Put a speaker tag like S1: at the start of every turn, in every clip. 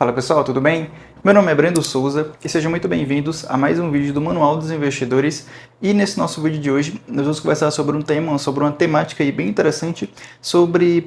S1: Fala pessoal, tudo bem? Meu nome é Brendo Souza e sejam muito bem-vindos a mais um vídeo do Manual dos Investidores. E nesse nosso vídeo de hoje nós vamos conversar sobre uma temática aí bem interessante,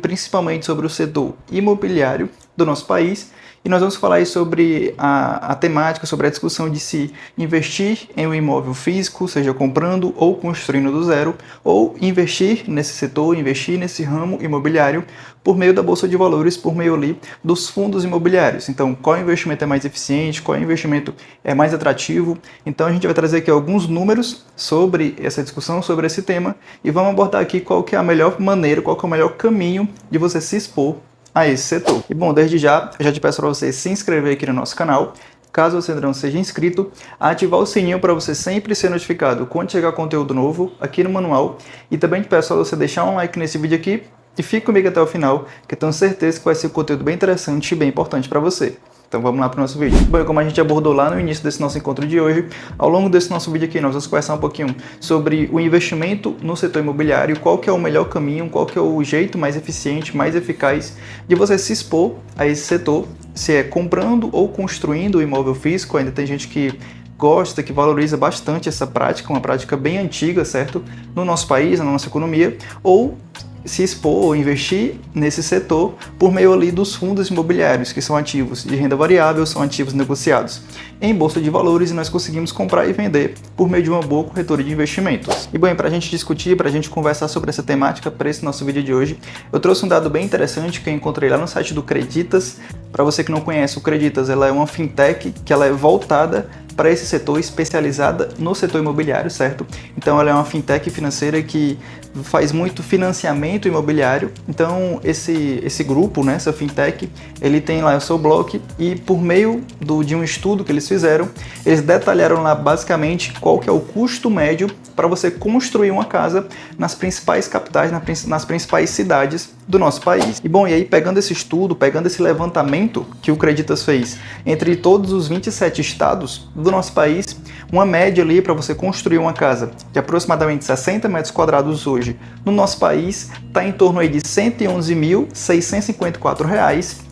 S1: principalmente sobre o setor imobiliário do nosso país. E nós vamos falar aí sobre a temática, sobre a discussão de se investir em um imóvel físico, seja comprando ou construindo do zero, ou investir nesse setor, investir nesse ramo imobiliário por meio da Bolsa de Valores, por meio ali dos fundos imobiliários. Então, qual investimento é mais eficiente, qual investimento é mais atrativo? Então, a gente vai trazer aqui alguns números sobre essa discussão, sobre esse tema, e vamos abordar aqui qual que é a melhor maneira, qual que é o melhor caminho de você se expor a esse setor. E bom, desde já, eu já te peço para você se inscrever aqui no nosso canal, caso você ainda não seja inscrito, ativar o sininho para você sempre ser notificado quando chegar conteúdo novo aqui no manual, e também te peço para você deixar um like nesse vídeo aqui, e fique comigo até o final, que eu tenho certeza que vai ser um conteúdo bem interessante e bem importante para você. Então vamos lá para o nosso vídeo. Bom, como a gente abordou lá no início desse nosso encontro de hoje, ao longo desse nosso vídeo aqui nós vamos conversar um pouquinho sobre o investimento no setor imobiliário, qual que é o melhor caminho, qual que é o jeito mais eficiente, mais eficaz de você se expor a esse setor, se é comprando ou construindo o imóvel físico. Ainda tem gente que gosta, que valoriza bastante essa prática, uma prática bem antiga, certo? No nosso país, na nossa economia, ou se expor ou investir nesse setor por meio ali dos fundos imobiliários, que são ativos de renda variável, são ativos negociados em bolsa de valores, e nós conseguimos comprar e vender por meio de uma boa corretora de investimentos. E bom, para a gente discutir, para a gente conversar sobre essa temática, para esse nosso vídeo de hoje, eu trouxe um dado bem interessante que eu encontrei lá no site do Creditas. Para você que não conhece, o Creditas ela é uma fintech que ela é voltada para esse setor, especializada no setor imobiliário, certo? Então ela é uma fintech financeira que faz muito financiamento imobiliário. Então esse grupo, né, essa fintech, ele tem lá o seu bloco, e por meio de um estudo que eles fizeram, eles detalharam lá basicamente qual que é o custo médio para você construir uma casa nas principais capitais, nas principais cidades do nosso país. E bom, e aí pegando esse estudo, pegando esse levantamento que o Creditas fez entre todos os 27 estados do nosso país, uma média ali para você construir uma casa de aproximadamente 60 metros quadrados hoje no nosso país está em torno aí de R$ 111.654,07.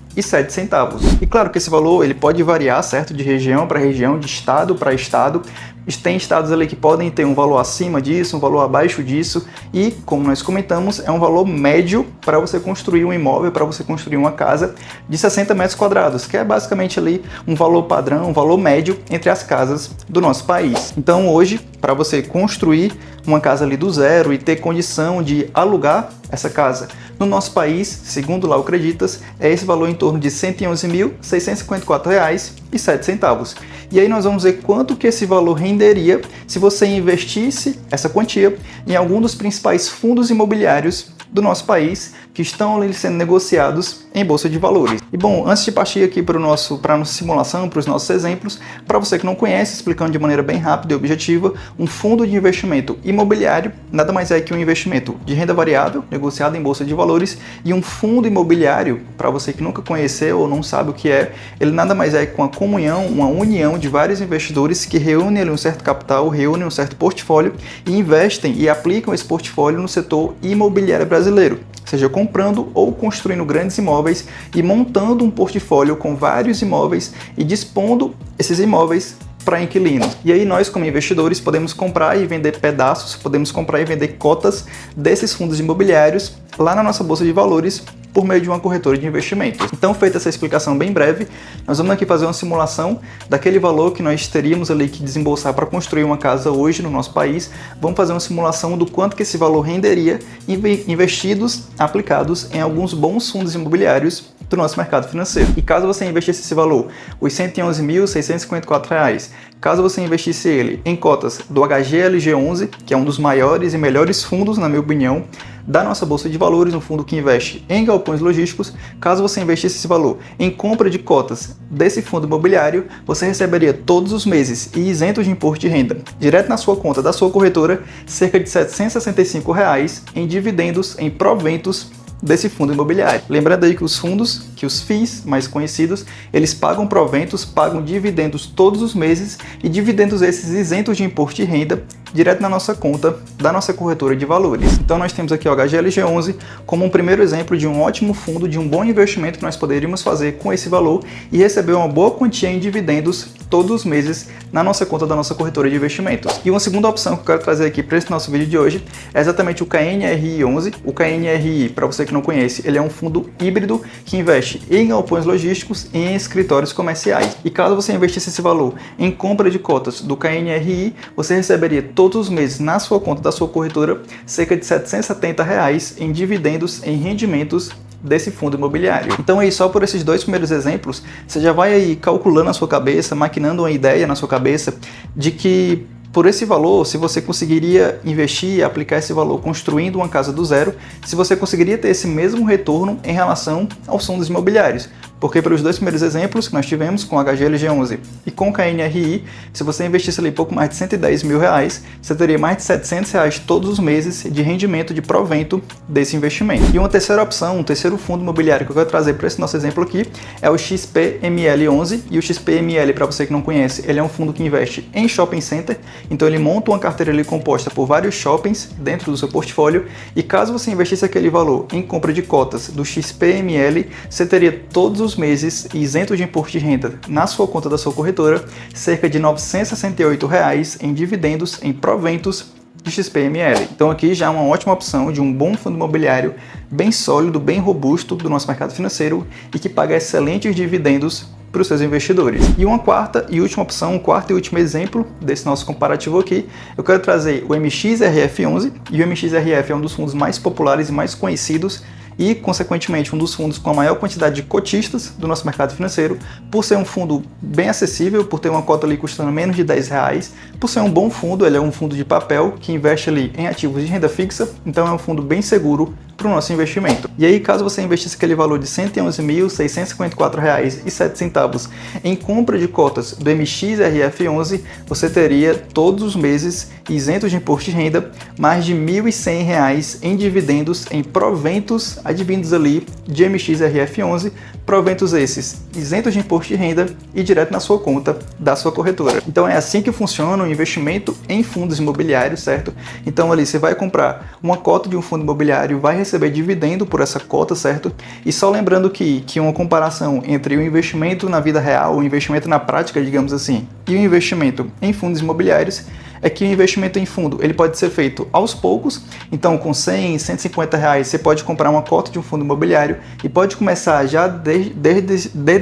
S1: E claro que esse valor ele pode variar, certo, de região para região, de estado para estado. Tem estados ali que podem ter um valor acima disso, um valor abaixo disso, e como nós comentamos, é um valor médio para você construir um imóvel, para você construir uma casa de 60 metros quadrados, que é basicamente ali um valor padrão, um valor médio entre as casas do nosso país. Então hoje, para você construir uma casa ali do zero e ter condição de alugar essa casa no nosso país, segundo lá o Creditas, é esse valor em torno de R$ 111.654,07. E aí nós vamos ver quanto que esse valor renderia se você investisse essa quantia em algum dos principais fundos imobiliários do nosso país, que estão ali sendo negociados em bolsa de valores. E bom, antes de partir aqui para a nossa simulação, para os nossos exemplos, para você que não conhece, explicando de maneira bem rápida e objetiva, um fundo de investimento imobiliário nada mais é que um investimento de renda variável, negociado em bolsa de valores, e um fundo imobiliário, para você que nunca conheceu ou não sabe o que é, ele nada mais é que uma comunhão, uma união de vários investidores que reúnem ali um certo capital, reúnem um certo portfólio e investem e aplicam esse portfólio no setor imobiliário brasileiro, seja comprando ou construindo grandes imóveis e montando um portfólio com vários imóveis e dispondo esses imóveis para inquilinos. E aí nós, como investidores, podemos comprar e vender pedaços, podemos comprar e vender cotas desses fundos imobiliários lá na nossa bolsa de valores por meio de uma corretora de investimentos. Então, feita essa explicação bem breve, nós vamos aqui fazer uma simulação daquele valor que nós teríamos ali que desembolsar para construir uma casa hoje no nosso país. Vamos fazer uma simulação do quanto que esse valor renderia investidos, aplicados em alguns bons fundos imobiliários do nosso mercado financeiro. E caso você investisse esse valor, os R$ 111.654, caso você investisse ele em cotas do HGLG11, que é um dos maiores e melhores fundos, na minha opinião, da nossa bolsa de valores, um fundo que investe em galpões logísticos, caso você investisse esse valor em compra de cotas desse fundo imobiliário, você receberia todos os meses e isento de imposto de renda, direto na sua conta da sua corretora, cerca de R$ 765 em dividendos, em proventos desse fundo imobiliário. Lembrando aí que os fundos, que os FIIs mais conhecidos, eles pagam proventos, pagam dividendos todos os meses e dividendos esses isentos de imposto de renda direto na nossa conta da nossa corretora de valores. Então nós temos aqui o HGLG11 como um primeiro exemplo de um ótimo fundo, de um bom investimento que nós poderíamos fazer com esse valor e receber uma boa quantia em dividendos todos os meses na nossa conta da nossa corretora de investimentos. E uma segunda opção que eu quero trazer aqui para esse nosso vídeo de hoje é exatamente o KNRI11. O KNRI, para você que não conhece, ele é um fundo híbrido que investe em galpões logísticos e em escritórios comerciais. E caso você investisse esse valor em compra de cotas do KNRI, você receberia todos os meses na sua conta da sua corretora cerca de R$ 770 em dividendos em rendimentos desse fundo imobiliário. Então aí só por esses dois primeiros exemplos, você já vai aí calculando na sua cabeça, maquinando uma ideia na sua cabeça de que por esse valor, se você conseguiria investir e aplicar esse valor construindo uma casa do zero, se você conseguiria ter esse mesmo retorno em relação aos fundos imobiliários. Porque pelos dois primeiros exemplos que nós tivemos com o HGLG11 e com o KNRI, se você investisse ali pouco mais de R$110 mil, você teria mais de R$700 todos os meses de rendimento, de provento desse investimento. E uma terceira opção, um terceiro fundo imobiliário que eu quero trazer para esse nosso exemplo aqui é o XPML11. E o XPML, para você que não conhece, ele é um fundo que investe em shopping center. Então ele monta uma carteira ali composta por vários shoppings dentro do seu portfólio e caso você investisse aquele valor em compra de cotas do XPML, você teria todos os meses isento de imposto de renda na sua conta da sua corretora, cerca de R$ 968 em dividendos, em proventos de XPML. Então aqui já é uma ótima opção de um bom fundo imobiliário bem sólido, bem robusto do nosso mercado financeiro e que paga excelentes dividendos para os seus investidores. E uma quarta e última opção, um quarto e último exemplo desse nosso comparativo aqui, eu quero trazer o MXRF11, e o MXRF é um dos fundos mais populares e mais conhecidos e, consequentemente, um dos fundos com a maior quantidade de cotistas do nosso mercado financeiro, por ser um fundo bem acessível, por ter uma cota ali custando menos de R$10, por ser um bom fundo, ele é um fundo de papel que investe ali em ativos de renda fixa, então é um fundo bem seguro para o nosso investimento. E aí, caso você investisse aquele valor de R$ 111.654,07 em compra de cotas do MXRF11, você teria todos os meses isentos de imposto de renda mais de R$ 1.100 em dividendos, em proventos advindos ali de MXRF11, proventos esses isentos de imposto de renda e direto na sua conta da sua corretora. Então é assim que funciona o investimento em fundos imobiliários, certo? Então ali você vai comprar uma cota de um fundo imobiliário, vai receber dividendo por essa cota, certo? E só lembrando que uma comparação entre o investimento na vida real, o investimento na prática, digamos assim, e o investimento em fundos imobiliários, é que o investimento em fundo ele pode ser feito aos poucos. Então com R$100, R$150 você pode comprar uma cota de um fundo imobiliário e pode começar já desde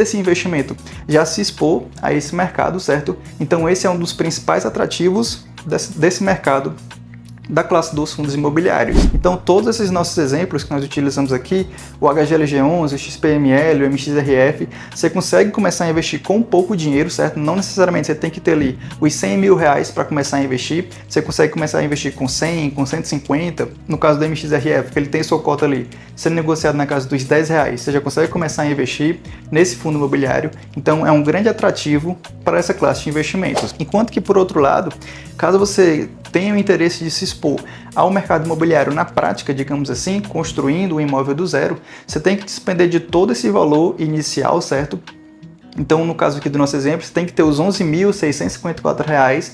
S1: esse investimento já se expor a esse mercado, certo? Então esse é um dos principais atrativos desse mercado da classe dos fundos imobiliários. Então todos esses nossos exemplos que nós utilizamos aqui, o HGLG11, o XPML, o MXRF, você consegue começar a investir com pouco dinheiro, certo? Não necessariamente você tem que ter ali os R$100 mil para começar a investir, você consegue começar a investir com 100, com 150, no caso do MXRF, que ele tem sua cota ali sendo negociado na casa dos R$10, você já consegue começar a investir nesse fundo imobiliário, então é um grande atrativo para essa classe de investimentos. Enquanto que por outro lado, caso você tenha o interesse de se expor ao mercado imobiliário na prática, digamos assim, construindo um imóvel do zero, você tem que despender de todo esse valor inicial, certo? Então, no caso aqui do nosso exemplo, você tem que ter os R$ 11.654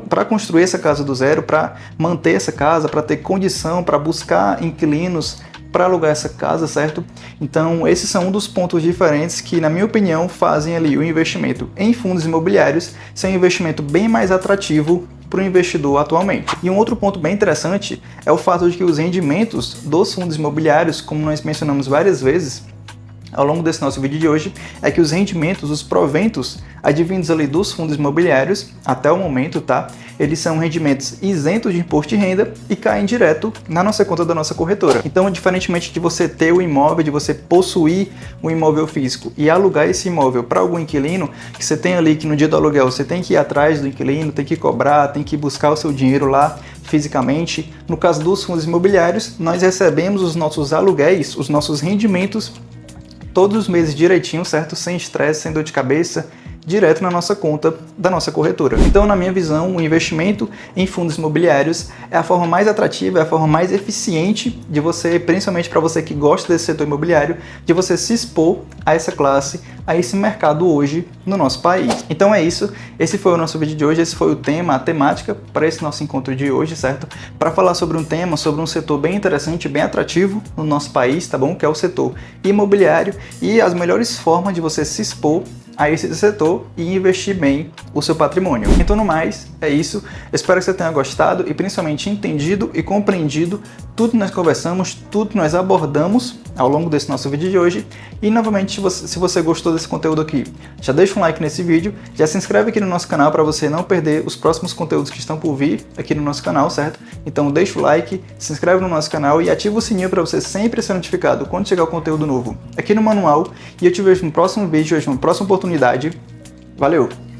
S1: para construir essa casa do zero, para manter essa casa, para ter condição, para buscar inquilinos para alugar essa casa, certo? Então, esses são um dos pontos diferentes que, na minha opinião, fazem ali o investimento em fundos imobiliários ser um investimento bem mais atrativo para o investidor atualmente. E um outro ponto bem interessante é o fato de que os rendimentos dos fundos imobiliários, como nós mencionamos várias vezes ao longo desse nosso vídeo de hoje, é que os rendimentos, os proventos advindos ali dos fundos imobiliários, até o momento, tá? Eles são rendimentos isentos de imposto de renda e caem direto na nossa conta da nossa corretora. Então, diferentemente de você ter o imóvel, de você possuir um imóvel físico e alugar esse imóvel para algum inquilino, que você tem ali que no dia do aluguel você tem que ir atrás do inquilino, tem que cobrar, tem que buscar o seu dinheiro lá fisicamente. No caso dos fundos imobiliários, nós recebemos os nossos aluguéis, os nossos rendimentos todos os meses direitinho, certo? Sem estresse, sem dor de cabeça, direto na nossa conta da nossa corretora. Então, na minha visão, o investimento em fundos imobiliários é a forma mais atrativa, é a forma mais eficiente de você, principalmente para você que gosta desse setor imobiliário, de você se expor a essa classe, a esse mercado hoje no nosso país. Então é isso, esse foi o nosso vídeo de hoje, esse foi o tema, a temática para esse nosso encontro de hoje, certo? Para falar sobre um tema, sobre um setor bem interessante, bem atrativo no nosso país, tá bom? Que é o setor imobiliário e as melhores formas de você se expor a esse setor e investir bem o seu patrimônio. Então, no mais, é isso. Eu espero que você tenha gostado e principalmente entendido e compreendido tudo que nós conversamos, tudo que nós abordamos ao longo desse nosso vídeo de hoje. E, novamente, se você gostou desse conteúdo aqui, já deixa um like nesse vídeo, já se inscreve aqui no nosso canal para você não perder os próximos conteúdos que estão por vir aqui no nosso canal, certo? Então, deixa o like, se inscreve no nosso canal e ativa o sininho para você sempre ser notificado quando chegar o conteúdo novo aqui no manual. E eu te vejo no próximo vídeo, uma próxima oportunidade. Valeu!